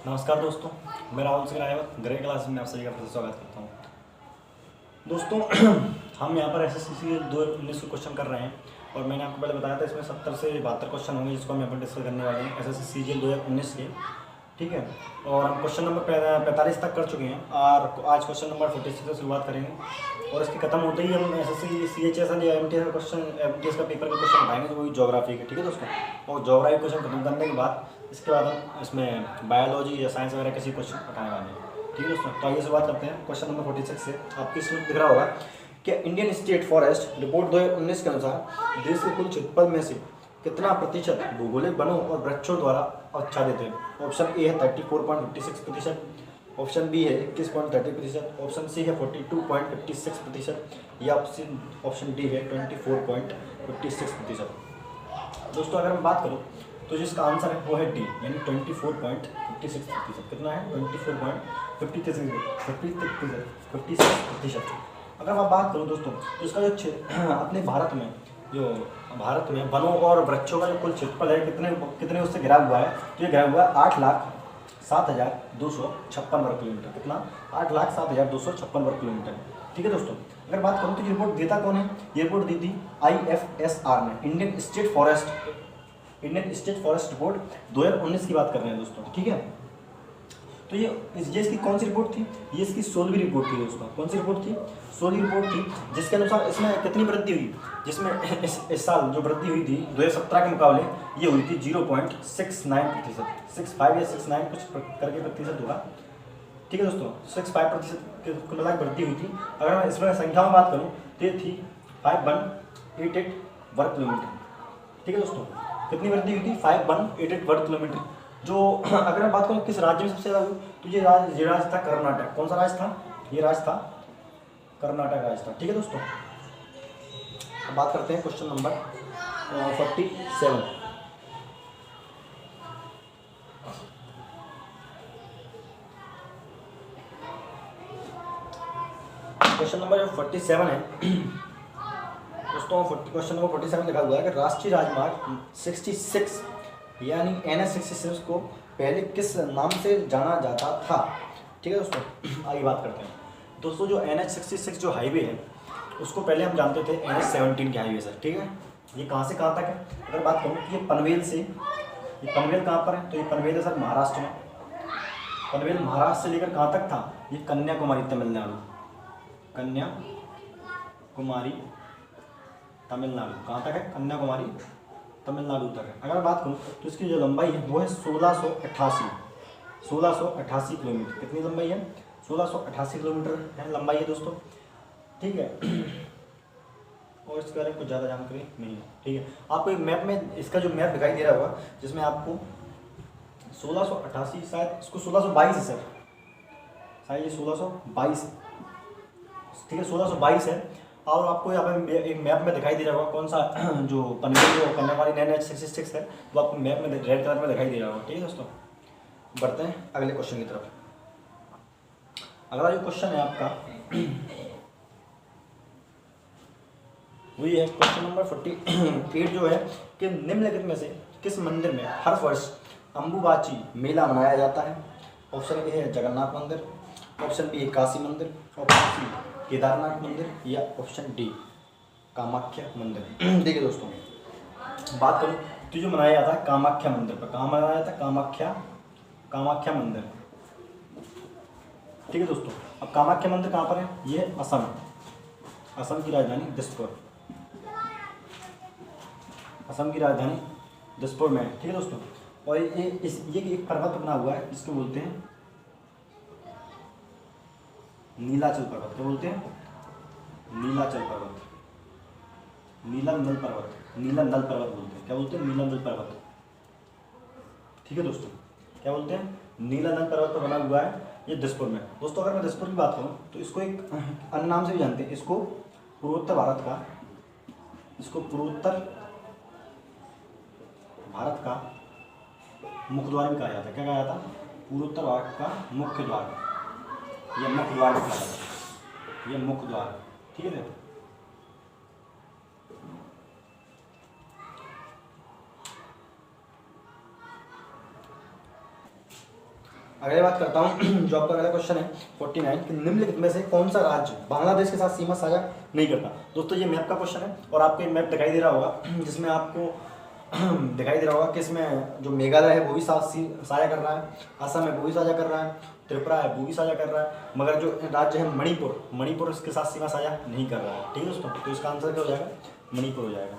नमस्कार दोस्तों, मैं राहुल सिंह रायवत ग्रे क्लास में आप सभी का फिर से स्वागत करता हूँ। दोस्तों हम यहाँ पर एसएससी 2019 के क्वेश्चन कर रहे हैं और मैंने आपको पहले बताया था इसमें 70 से 72 क्वेश्चन होंगे जिसको हम यहाँ पर डिस्कस करने वाले हैं एसएससी सीजीएल 2019 के। ठीक है, और हम क्वेश्चन नंबर 45 तक कर चुके हैं और आज क्वेश्चन नंबर 46 से शुरुआत करेंगे और इसके खत्म होते ही हम एसएससी सीएचएस या एमटीएस का क्वेश्चन एमटीएस का पेपर का क्वेश्चन उठाएंगे जो वही ज्योग्राफी के। ठीक है दोस्तों, और ज्योग्राफी क्वेश्चन खत्म करने के बाद इसके बाद हम इसमें बायोलॉजी या साइंस वगैरह किसी क्वेश्चन उठाने वाले हैं। ठीक है दोस्तों, तो आइए शुरुआत करते हैं क्वेश्चन नंबर 46 से। आपकी इसमें दिख रहा होगा कि इंडियन स्टेट फॉरेस्ट रिपोर्ट 2019 के अनुसार देश के कुल क्षेत्रफल में से कितना प्रतिशत भौगोलिक वनों और वृक्षों द्वारा आच्छादित है। ऑप्शन ए है 34.56%, ऑप्शन बी है 21.30%, ऑप्शन सी है 42.56% या ऑप्शन डी है 24.56%। दोस्तों अगर मैं बात करूँ तो जिसका आंसर है वो है डी यानी 24.56%। कितना है? 24.56%। अगर मैं बात करूँ दोस्तों तो इसका जो अपने भारत में वनों और वृक्षों का जो कुल क्षेत्रफल है कितने उससे घिरा हुआ है, तो ये घिरा हुआ है 8,07,256 वर्ग किलोमीटर। कितना? 8,07,256 वर्ग किलोमीटर। ठीक है दोस्तों, अगर बात करूँ तो ये रिपोर्ट देता कौन है? ये रिपोर्ट दी थी IFSR ने, इंडियन स्टेट फॉरेस्ट रिपोर्ट 2019 की बात कर रहे हैं दोस्तों। ठीक है, तो ये इसकी कौन सी रिपोर्ट थी? ये इसकी 16वीं रिपोर्ट थी दोस्तों। कौन सी रिपोर्ट थी? 16वीं रिपोर्ट थी, जिसके अनुसार इसमें कितनी वृद्धि हुई, जिसमें इस साल जो वृद्धि हुई थी 2017 के मुकाबले ये हुई थी 0.69%, 65 या 69 कुछ करके प्रतिशत होगा। ठीक है दोस्तों, 65% के मिला वृद्धि हुई थी। अगर मैं इसमें संख्या में बात करूँ तो ये थी 5188 वर्ग किलोमीटर। ठीक है दोस्तों, कितनी वृद्धि हुई थी? 5188 वर्ग किलोमीटर। जो अगर मैं बात करूँ किस राज्य में सबसे ज़्यादा हुई तो ये राज्य था कर्नाटक। कौन सा राज्य था? ये राज्य था कर्नाटक राज्य था। ठीक है दोस्तों, अब बात करते हैं क्वेश्चन नंबर 47। क्वेश्चन नंबर 47 है दोस्तों। क्वेश्चन नंबर 47 लिखा हुआ है कि राष्ट्रीय राजमार्ग 66 यानी NH66 को पहले किस नाम से जाना जाता था। ठीक है दोस्तों, आगे बात करते हैं दोस्तों। जो NH66 जो हाईवे है उसको पहले हम जानते थे NH17 के हाईवे से। ठीक है, ये कहाँ से कहाँ तक है? अगर बात करूँ तो ये पनवेल कहाँ पर है? तो ये पनवेल है सर महाराष्ट्र में। पनवेल महाराष्ट्र से लेकर कहाँ तक था? ये कन्याकुमारी तमिलनाडु। कन्याकुमारी तमिलनाडु कहाँ तक है? कन्याकुमारी तमिलनाडु तक है। अगर बात करूँ तो इसकी जो लंबाई है वो है 1688 किलोमीटर। कितनी लंबाई है? 1688 किलोमीटर है लंबाई है दोस्तों। ठीक है, और इसके बारे में कुछ ज़्यादा जानकारी नहीं है। ठीक है, आपको एक मैप में इसका जो मैप दिखाई दे रहा होगा जिसमें आपको 1688 शायद इसको 1622 है सर, शायद ये 1622। ठीक है, 1622 है। और आपको यहाँ पे एक मैप में दिखाई दे रहा होगा कौन सा जो पनवेल जो कन्याकुमारी NH66 है वो आपको मैप में रेड कलर में दिखाई दे रहा होगा। ठीक है दोस्तों, बढ़ते हैं अगले क्वेश्चन की तरफ। अगला जो क्वेश्चन है आपका वही है क्वेश्चन नंबर 48 जो है कि निम्नलिखित में से किस मंदिर में हर वर्ष अम्बुबाची मेला मनाया जाता है। ऑप्शन ए है जगन्नाथ मंदिर, ऑप्शन बी है काशी मंदिर, ऑप्शन सी केदारनाथ मंदिर या ऑप्शन डी कामाख्या मंदिर। देखिए दोस्तों, बात करूँ तो जो मनाया जाता है कामाख्या मंदिर पर। कहाँ मनाया जाता है? कामाख्या मंदिर। ठीक है दोस्तों, अब कामाख्या मंदिर कहाँ पर है? ये असम की राजधानी दिसपुर। असम की राजधानी दिसपुर में है। ठीक है दोस्तों, और ये एक पर्वत बना हुआ है इसको बोलते हैं नीलाचल पर्वत। क्या बोलते हैं? नीलाचल पर्वत, नीला नल पर्वत बोलते हैं। क्या बोलते हैं? नीला नल पर्वत। ठीक है दोस्तों, क्या बोलते हैं? नीला नल पर्वत पर बना हुआ है ये दिसपुर में। दोस्तों अगर मैं दिसपुर की बात करूँ तो इसको एक अन्य नाम से भी जानते हैं, इसको पूर्वोत्तर भारत का मुख्य द्वार भी कहा जाता है। क्या कहा जाता है? पूर्वोत्तर भारत का मुख्य द्वार या मुख्य द्वार कहा जाता है, यह मुख्य द्वार। ठीक है, अगली बात करता हूँ जो आपका अगला क्वेश्चन है 49 कि निम्नलिखित में से कौन सा राज्य बांग्लादेश के साथ सीमा साझा नहीं करता। दोस्तों ये मैप का क्वेश्चन है और आपको एक मैप दिखाई दे रहा होगा जिसमें आपको दिखाई दे रहा होगा कि इसमें जो मेघालय है वो भी साझा कर रहा है, असम है वो भी साझा कर रहा है, त्रिपुरा है वो भी साझा कर रहा है, मगर जो राज्य है मणिपुर इसके साथ सीमा साझा नहीं कर रहा है। ठीक है दोस्तों, तो इसका आंसर क्या हो जाएगा? मणिपुर हो जाएगा।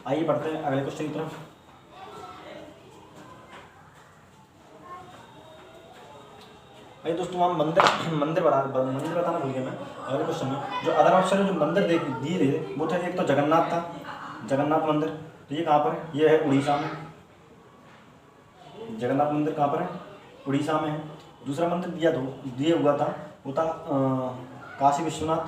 आइए बढ़ते हैं अगले क्वेश्चन की तरफ। अरे दोस्तों हम मंदिर बताना भूल गया मैं अगले क्वेश्चन में। जो अदर ऑप्शन में जो मंदिर दिए थे वो थे, एक तो जगन्नाथ था, जगन्नाथ मंदिर, तो ये कहाँ पर है? ये है उड़ीसा में। जगन्नाथ मंदिर कहाँ पर है? उड़ीसा में है। दूसरा मंदिर दिया हुआ था वो था काशी विश्वनाथ।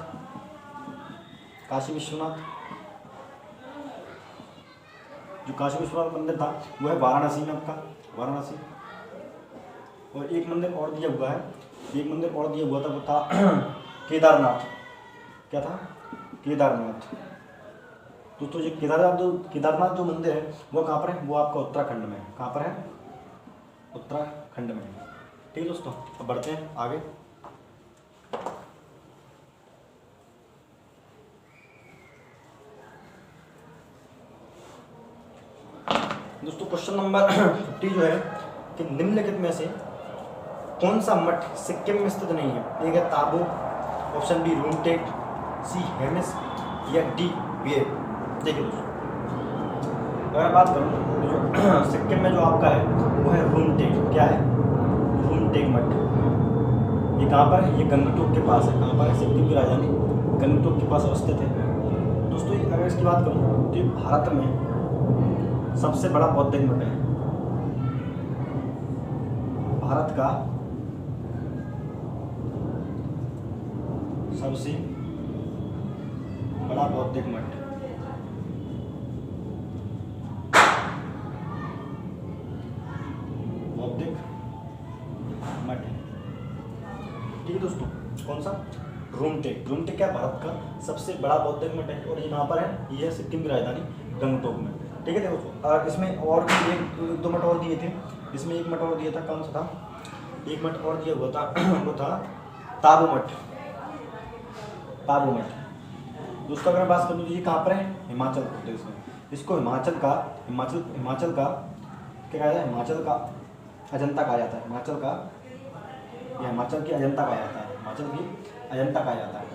जो काशी विश्वनाथ मंदिर था वो है वाराणसी में, आपका वाराणसी। और एक मंदिर और दिया हुआ था वो था केदारनाथ। क्या था? केदारनाथ। दोस्तों ये केदारनाथ जो मंदिर है वो कहाँ पर है? वो आपका उत्तराखंड में है। कहाँ पर है? उत्तराखंड में है। ठीक है दोस्तों, अब बढ़ते हैं आगे। दोस्तों क्वेश्चन नंबर 50 जो है कि निम्नलिखित में से कौन सा मठ सिक्किम में स्थित नहीं है? एक है ताबो, ऑप्शन बी रूमटेक, सी हेमिस या डी वेब। देखिए दोस्तों, अगर बात करूँ तो जो सिक्किम में जो आपका है वो है रूमटेक। क्या है? रूमटेक मठ। ये कहाँ पर है? ये गंगटोक के पास है। कहाँ पर है? सिक्किम की राजधानी गंगटोक के पास अवस्थित है। दोस्तों अगर इसकी बात करूँ तो ये भारत में सबसे बड़ा बौद्धिक मठ है। भारत का सबसे बड़ा बौद्धिक मठ। ठीक है दोस्तों, कौन सा? रूमटेक क्या भारत का सबसे बड़ा बौद्धिक मठ है और ये कहाँ पर है? ये है सिक्किम की राजधानी गंगटोक में। ठीक है दोस्तों, और इसमें और भी एक दो मठ और दिए थे। इसमें एक मठ और दिया था, कौन सा था? एक मठ और दिया हुआ था वो था ताबो मठ। दोस्तों अगर बात करूँ तो ये कहाँ पर है? हिमाचल प्रदेश में। इसको हिमाचल का क्या कहता है? हिमाचल का अजंता कहा जाता है। हिमाचल की अजंता कहा जाता है।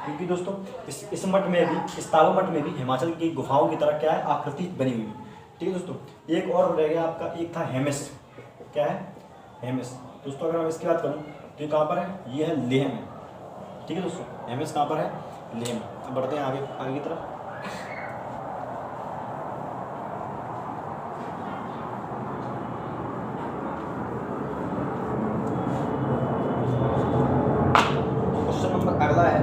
क्योंकि दोस्तों इस मठ में भी, इस ताबो मठ में भी हिमाचल की गुफाओं की तरह क्या है? आकृति बनी हुई है। ठीक है दोस्तों, एक और रह गया आपका, एक था हेमिस। क्या है? हेमिस। दोस्तों अगर मैं इसकी बात करूँ तो ये कहाँ पर है? ये है लेह में। ठीक है दोस्तों, हेमिस कहाँ पर है? लेह में। अब बढ़ते हैं आगे की तरफ। अगला है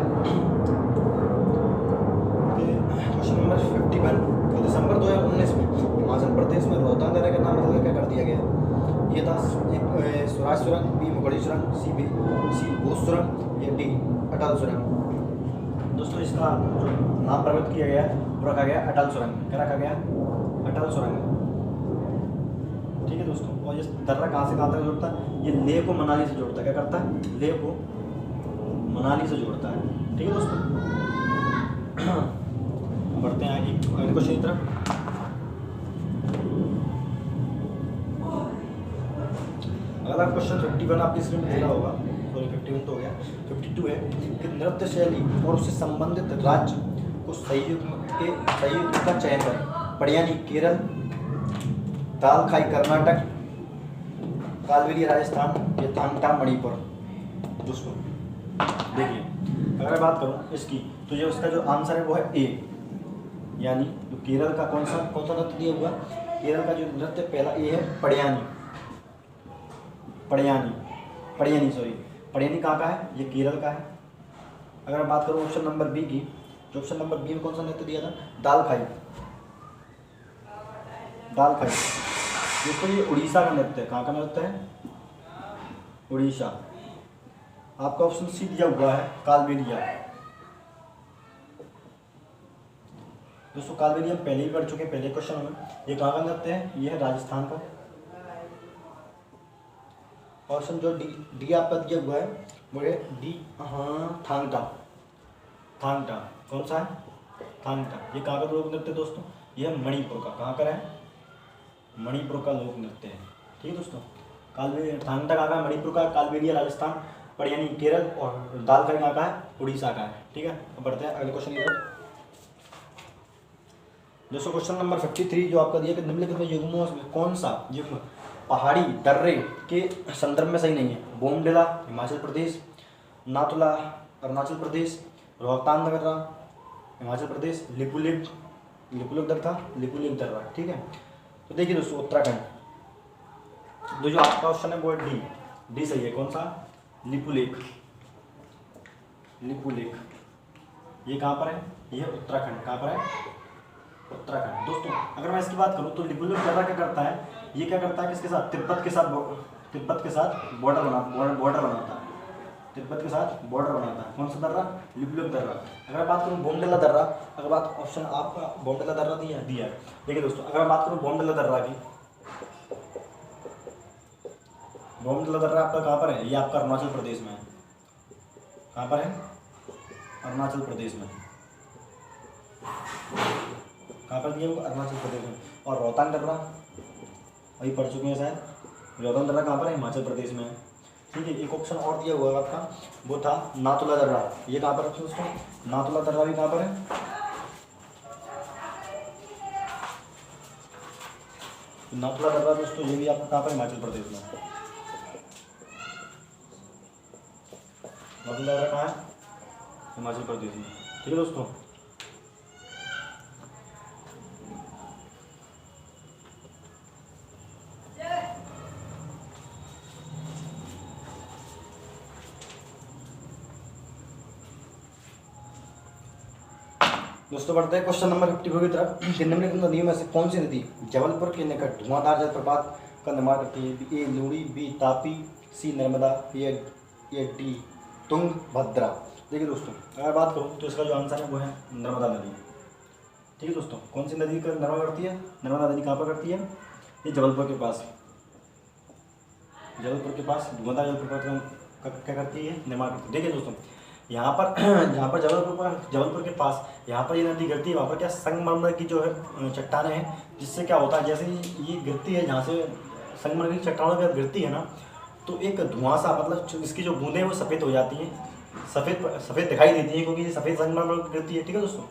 क्वेश्चन नंबर 51। तो दिसंबर 2019 में हिमाचल प्रदेश में रोहतांग दर्रे का नाम बदल क्या कर दिया गया? ये था एक स्वराज सुरंग, बी मुगड़ी सुरंग, सी भूत सुरंग या डी अटल सुरंग। दोस्तों इसका जो नाम परिवर्तित किया गया वो रखा गया अटल सुरंग। क्या रखा गया? अटल सुरंग। ठीक है दोस्तों, और ये दर्रा कहाँ से कहाँ तक जोड़ता है? ये लेह को मनाली से जोड़ता है। क्या करता है? लेह को मनाली से जोड़ता है। ठीक है दोस्तों, बढ़ते हैं आगे अगले क्वेश्चन की तरफ। अगला क्वेश्चन 51 आपकी स्क्रीन में दिया होगा। सॉरी 51 तो हो गया। 52 है कि नृत्य शैली और उससे संबंधित राज्य को संयुक्त का चयन करें। पड़ियानी केरल, दालखाई कर्नाटक, कालबेलिया राजस्थान या थांगटा मणिपुर। दोस्तों देखिए, अगर बात करूँ इसकी तो ये उसका जो आंसर है वो है ए, यानी जो केरल का कौन सा नृत्य दिया हुआ? केरल का जो नृत्य पहला ए है पड़ियानी कहाँ का है? ये केरल का है। अगर बात करूँ ऑप्शन नंबर बी की, तो ऑप्शन नंबर बी में कौन सा नृत्य दिया था? दालखाई। दोस्तों ये उड़ीसा का नृत्य है। कहाँ का नृत्य है? उड़ीसा। आपका ऑप्शन सी दिया हुआ है कालबेलिया। दोस्तों कालबेलिया हम पहले ही पढ़ चुके हैं पहले क्वेश्चन में। ये कहाँ का नृत्य है? ये है राजस्थान का। ऑप्शन जो डी डी आपका दिया हुआ है वो है डी, हाँ थांगटा। थांगटा कौन सा है? थांगटा। ये कहाँ का लोक नृत्य है दोस्तों? ये मणिपुर का। कहाँ का है? मणिपुर का लोक नृत्य है। ठीक है दोस्तों। कालबेलिया थांगटा कहाँ का है? मणिपुर का। कालबेलिया राजस्थान, पड़ियानी केरल, और दालखरी कहाँ का है? उड़ीसा का है। ठीक है, अब बढ़ते हैं अगले क्वेश्चन की तरफ। दोस्तों क्वेश्चन नंबर 53 जो आपका दिया कि निम्नलिखित में युग्मों में कौन सा युग्म पहाड़ी दर्रे के संदर्भ में सही नहीं है? बोमडिला हिमाचल प्रदेश, नाथुला अरुणाचल प्रदेश, रोहतांग दर्रा हिमाचल प्रदेश, लिपुलेख दर्रा। ठीक है, तो देखिए दोस्तों उत्तराखंड। जो आपका ऑप्शन है वो है डी सही है। कौन सा? लिपुलेख। ये कहाँ पर है? ये उत्तराखंड। कहाँ पर है? उत्तराखंड। दोस्तों अगर मैं इसकी बात करूँ तो लिपुलेख दर्रा क्या करता है? ये क्या करता है? किसके साथ? तिब्बत के साथ बॉर्डर बनाता है। तिब्बत के साथ बॉर्डर बनाता है। कौन सा दर्रा? लिपुलेख दर्रा। अगर मैं बात करूँ बोमडिला दर्रा, अगर बात ऑप्शन आपका बोमडिला दर्रा दिया है। देखिए दोस्तों अगर मैं बात करूँ बोमडिला दर्रा की, बोमडिला दर्रा आपका कहाँ पर है? ये आपका अरुणाचल प्रदेश में है। कहाँ पर है? अरुणाचल प्रदेश में। कहाँ पर दिया? अरुणाचल प्रदेश में। और रोहतांग दर्रा वही पढ़ चुके हैं शायद। रोहतांग दर्रा कहाँ पर है? हिमाचल प्रदेश में है। ठीक है, एक ऑप्शन और दिया हुआ है आपका, वो था नाथुला दर्रा। ये कहाँ पर है दोस्तों? नाथुला दर्रा भी कहाँ पर है? नाथुला दर्रा दोस्तों ये भी आपका कहाँ पर? हिमाचल प्रदेश में। नाथुला दर्रा कहाँ है? हिमाचल प्रदेश में। ठीक है दोस्तों। दोस्तों बढ़ते हैं क्वेश्चन नंबर 54 की तरफ। निम्नलिखित नदियों में से कौन सी नदी जबलपुर के निकट धुआंधार जलप्रपात का निर्माण करती है? ए लूणी, बी तापी, सी नर्मदा, या डी तुंगभद्रा। देखिए दोस्तों अगर बात करूँ तो इसका जो आंसर है वो है नर्मदा नदी। ठीक है दोस्तों, कौन सी नदी का निर्माण करती है? नर्मदा नदी। कहाँ पर करती है? ये जबलपुर के पास धुआंधार जलप्रपात का क्या करती है? निर्माण करती है। देखिए दोस्तों यहाँ पर जबलपुर के पास यहाँ पर ये नदी गिरती है। वहाँ पर क्या संगमरमर की जो है चट्टानें हैं, जिससे क्या होता है जैसे ही ये गिरती है, जहाँ से संगमरमर की चट्टानों पर गिरती है ना, तो एक धुआं सा, मतलब इसकी जो बूंदें वो सफ़ेद हो जाती हैं, सफ़ेद दिखाई देती हैं, क्योंकि ये सफ़ेद संगमरमर पर गिरती है। ठीक है दोस्तों,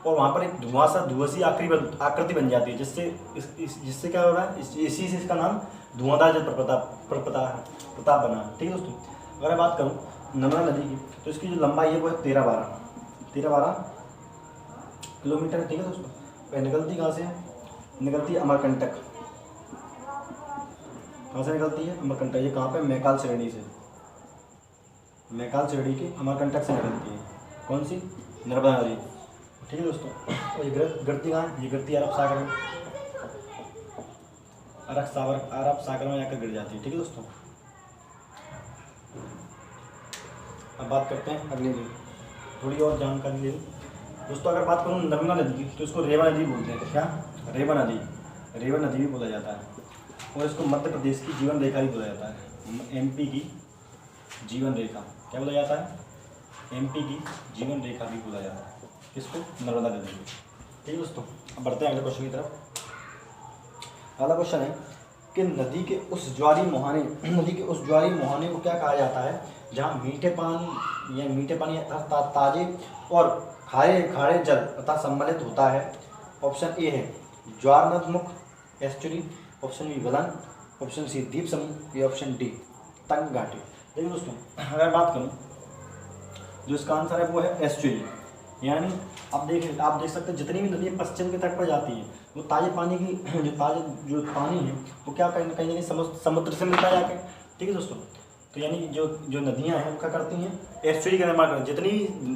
और वहाँ पर एक धुआंसी आकृति बन जाती है, जिससे क्या हो रहा है? इसी से इसका नाम धुआंधार जलप्रपात बना। ठीक है दोस्तों, अगर मैं बात करूँ नर्मदा नदी की तो इसकी जो लंबाई है वो है 13-12 किलोमीटर। ठीक है दोस्तों, वह निकलती कहाँ से है? निकलती है अमरकंटक। कहाँ से निकलती है? अमरकंटक। ये कहाँ पे? मैकाल श्रेणी की अमरकंटक से निकलती है। कौन सी? नर्मदा नदी। ठीक है दोस्तों, और ये गिरती कहाँ है? ये गिरती है अरब सागर में। अरब सागर में जाकर गिर जाती है। ठीक है दोस्तों, अब बात करते हैं अगली दिन थोड़ी और जानकारी ले दोस्तों। अगर बात करूँ नर्मदा नदी की तो इसको रेवा नदी बोलते हैं। क्या? रेवा नदी भी बोला जाता है, और इसको मध्य प्रदेश की जीवन रेखा भी बोला जाता है। एमपी की जीवन रेखा क्या बोला जाता है? एमपी की जीवन रेखा भी बोला जाता है। किसको? नर्मदा नदी को। ठीक है दोस्तों, अब बढ़ते हैं अगले क्वेश्चन की तरफ। अगला क्वेश्चन है कि नदी के उस ज्वारी मुहाने को क्या कहा जाता है जहाँ मीठे पानी अर्थात ताजे और खारे जल तथा सम्मिलित होता है? ऑप्शन ए है ज्वारनदमुख एस्चुरी, ऑप्शन बी वलन, ऑप्शन सी द्वीप समूह, या ऑप्शन डी तंग घाटी। देखिए दोस्तों अगर बात करूँ जो इसका आंसर है वो है एस्चुरी। यानी आप देख सकते हैं जितनी भी नदियाँ पश्चिम के तट पर जाती हैं वो ताजे पानी की जो पानी है वो क्या कहीं ना कहीं समुद्र से मिलता है जाके। ठीक है दोस्तों, तो यानी जो नदियाँ हैं वो क्या करती हैं? एस्चुरी का निर्माण करती हैं।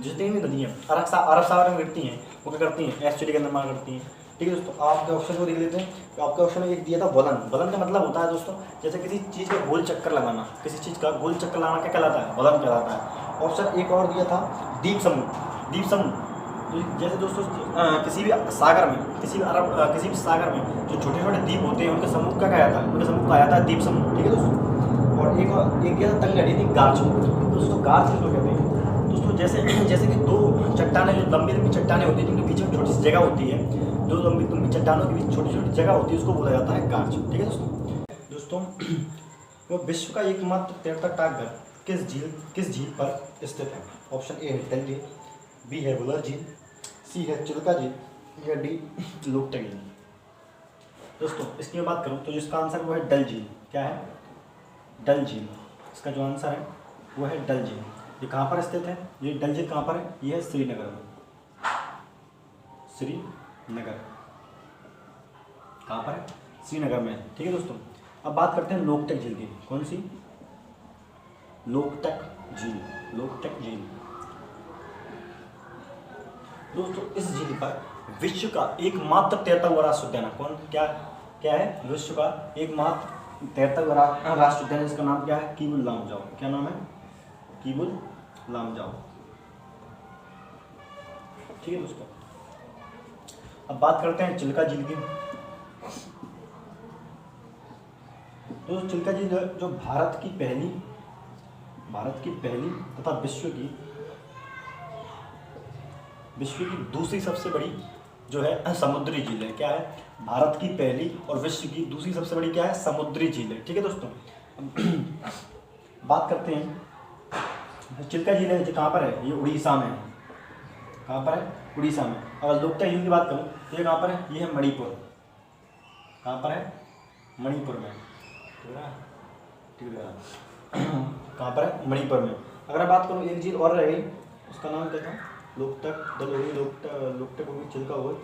जितनी भी नदियाँ अरब सागर में गिरती हैं वो क्या करती हैं? एस्चुरी का निर्माण करती हैं। ठीक है दोस्तों, आपके ऑप्शन को देख लेते हैं। तो आपके ऑप्शन में एक दिया था वलन का मतलब होता है दोस्तों जैसे किसी चीज़ का गोल चक्कर लगाना, क्या कहलाता है? वलन कहलाता है। ऑप्शन एक और दिया था द्वीप समूह। जैसे दोस्तों किसी भी सागर में जो छोटे छोटे द्वीप होते हैं उनके समूह का क्या आता है? उनके समूह का आ जाता है द्वीप समूह। ठीक है दोस्तों, और एक क्या था तंगड़ी थी गार्च, तो उसको गार्च इसको कहते हैं। दोस्तों जैसे कि दो चट्टानें, जो लंबी लंबी चट्टानें होती है जिनके बीच में छोटी सी जगह होती है, दो लंबी लंबी चट्टानों के बीच छोटी छोटी जगह होती है, उसको बोला जाता है गार्च। ठीक है दोस्तों वो विश्व का एकमात्र तैरता डाकघर किस झील पर स्थित है? ऑप्शन ए है डल झील, बी है वुलर झील, सी है चिल्का झील, या डी लोकटक झील। दोस्तों इसकी मैं बात करूँ तो जिसका आंसर वो है डल झील। क्या है? डल झील। इसका जो आंसर है वो है डल झील। ये कहाँ पर स्थित है? ये डल झील कहाँ पर है? ये है श्रीनगर में। श्रीनगर कहाँ पर है? श्रीनगर में। ठीक है दोस्तों, अब बात करते हैं लोकटक झील की। कौन सी? लोकटक झील। लोकटक झील। दोस्तों इस झील पर विश्व का एकमात्र तैरता हुआ राष्ट्रीय उद्यान है। कौन? क्या है? विश्व का एकमात्र तैरता हुआ राष्ट्रीय उद्यान, जिसका नाम क्या है? कीबुल लामजाओ। क्या नाम है? कीबुल लामजाओ। ठीक है दोस्तों, अब बात करते हैं चिल्का झील की। दोस्तों चिल्का झील जो भारत की पहली तथा विश्व की दूसरी सबसे बड़ी जो है समुद्री झील है। क्या है? भारत की पहली और विश्व की दूसरी सबसे बड़ी क्या है? समुद्री झील है। ठीक है दोस्तों, बात करते हैं चिल्का झील है जो कहाँ पर है? ये उड़ीसा में है। कहाँ पर है? उड़ीसा में। अगर लोकटक झील की बात करूँ तो ये कहाँ पर है? ये है मणिपुर। कहाँ पर है? मणिपुर में। ठीक है, कहाँ पर है? मणिपुर में। अगर मैं बात करूँ एक झील और रह गई, उसका नाम क्या था? लोकटक दल हो गई, लोकटक हो गई, चिल्का हो गई,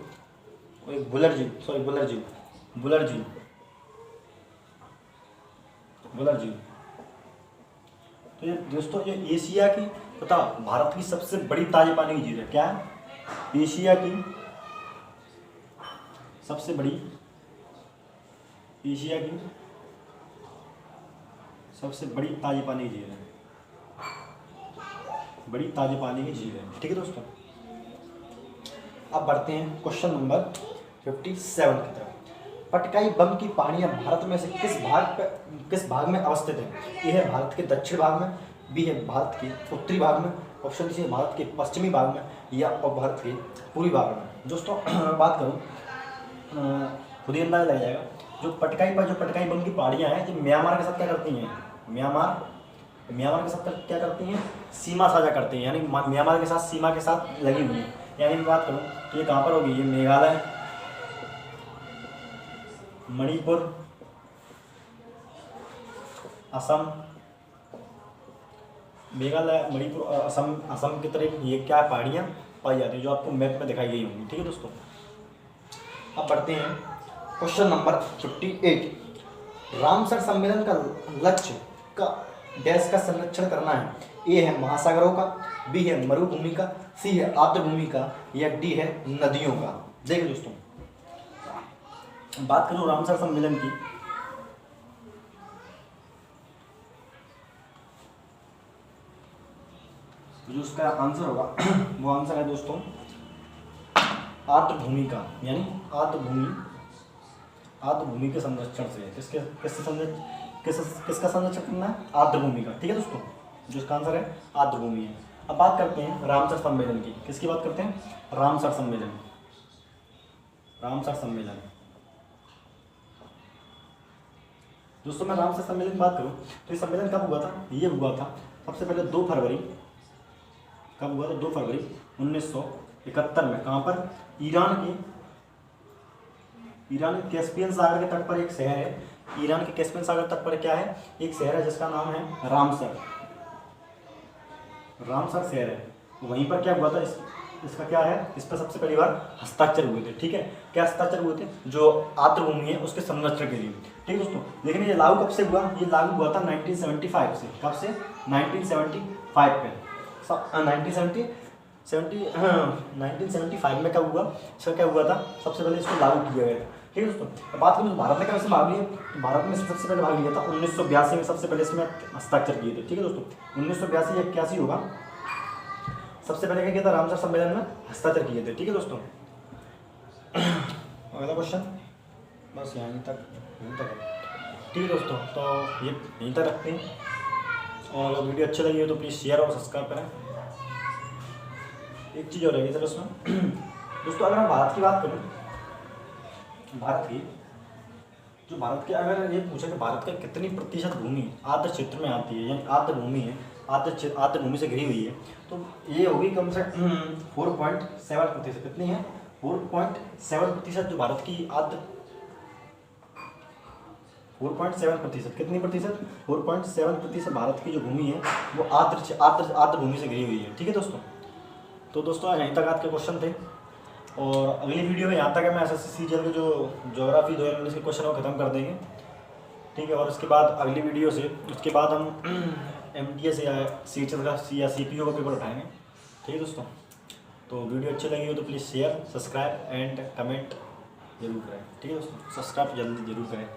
और एक बुलर झील। तो ये दोस्तों ये एशिया की तथा भारत की सबसे बड़ी ताजे पानी की झील है। क्या है? एशिया की सबसे बड़ी ताजे पानी की झील है। बड़ी ताजे पानी की झील है। ठीक है दोस्तों, अब बढ़ते हैं क्वेश्चन नंबर 57 की तरफ। पटकाई बम की पहाड़ियाँ भारत में से किस भाग में अवस्थित है? ए है भारत के दक्षिण भाग में, बी है भारत के उत्तरी भाग में, ऑप्शन सी है भारत के पश्चिमी भाग में, या और भारत के पूर्वी भाग में। दोस्तों बात करूँ खुद ही अंदाजा लग जाएगा। जो पटकाई बम की पहाड़ियाँ हैं जो म्यांमार के साथ क्या करती हैं? म्यांमार के साथ क्या करती हैं? सीमा साझा करती हैं, यानी म्यांमार के साथ सीमा के साथ लगी हुई हैं। यानी मैं बात करूँ तो ये कहाँ पर होगी? ये मेघालय, मणिपुर, असम, मेघालय, मणिपुर और असम की तरफ ये क्या पहाड़ियाँ पाई जाती हैं जो आपको मैप में दिखाई गई होंगी। ठीक है दोस्तों, अब बढ़ते हैं क्वेश्चन नंबर 58। रामसर सम्मेलन का लक्ष्य का देश का संरक्षण करना है। ए है महासागरों का, बी है मरुभूमि का, सी है आर्द्रभूमि का, या डी है नदियों का। देखिए दोस्तों, बात करूं रामसर सम्मेलन की, जो उसका आंसर होगा वो आंसर है दोस्तों आर्द्रभूमि का, यानी आर्द्रभूमि के संरक्षण से। किसका संरक्षण करना है? आर्द्रभूमि का। ठीक है दोस्तों, जो इसका आंसर है आर्द्रभूमि है। अब बात करते हैं रामसर सम्मेलन की। किसकी बात करते हैं? रामसर सम्मेलन। दोस्तों मैं रामसर सम्मेलन की बात करूं तो ये सम्मेलन कब हुआ था? ये हुआ था सबसे पहले 2 फरवरी। कब हुआ था? 2 फरवरी 1971 में। कहाँ पर? ईरान के कैस्पियन सागर के तट पर एक शहर है। ईरान के कैस्पियन सागर तट पर क्या है? एक शहर है जिसका नाम है रामसर शहर है। वहीं पर क्या हुआ था? इसका क्या है? इस पर सबसे पहली बार हस्ताक्षर हुए थे। ठीक है, क्या हस्ताक्षर हुए थे? जो आर्द्रभूमि है उसके संरक्षण के लिए। ठीक है दोस्तों, लेकिन ये लागू कब से हुआ? ये लागू हुआ था 1975 से। कब से? 1975 पे। 1975 में कब हुआ? इसका क्या हुआ था? सबसे पहले इसको लागू किया गया था। ठीक है दोस्तों, अब बात करें तो भारत ने कैसे भाग लिया? तो भारत में सबसे पहले भाग लिया था 1982 में, सबसे पहले इसमें हस्ताक्षर किए थे। ठीक है दोस्तों, 1982 या 81 होगा, सबसे पहले क्या किया था? रामसर सम्मेलन में हस्ताक्षर किए थे। ठीक है दोस्तों, अगला क्वेश्चन बस यहीं तक है। ठीक ठीक है दोस्तों, तो ये यहीं तक रखते हैं, और अगर वीडियो अच्छी लगी हो तो प्लीज़ शेयर और सब्सक्राइब करें। एक चीज़ और रहेगी सर उसमें दोस्तों, अगर हम भारत की बात करें, भारत की जो भारत के अगर ये पूछे कि भारत का कितनी प्रतिशत भूमि आर्द्र क्षेत्र में आती है, यानी आर्द्र भूमि है, आर्द्र भूमि से घिरी हुई है, तो ये होगी कम से 4.7%। कितनी है? 4.7% जो भारत की आर्द्र 4.7%। कितनी प्रतिशत? 4.7% भारत की जो भूमि है वो आर्द्र भूमि से घिरी हुई है। ठीक है दोस्तों, तो दोस्तों यहीं तक आज के क्वेश्चन थे, और अगली वीडियो में यहाँ तक है मैं SSC सीजीएल के जो ज्योग्राफी 2019 के क्वेश्चन को ख़त्म कर देंगे। ठीक है, और उसके बाद अगली वीडियो से उसके बाद हम MTS या CHS का या CPO का पेपर उठाएंगे। ठीक है दोस्तों, तो वीडियो अच्छी लगी हो तो please share, subscribe and comment जरूर करें। ठीक है दोस्तों, सब्सक्राइब जल्दी जरूर करें।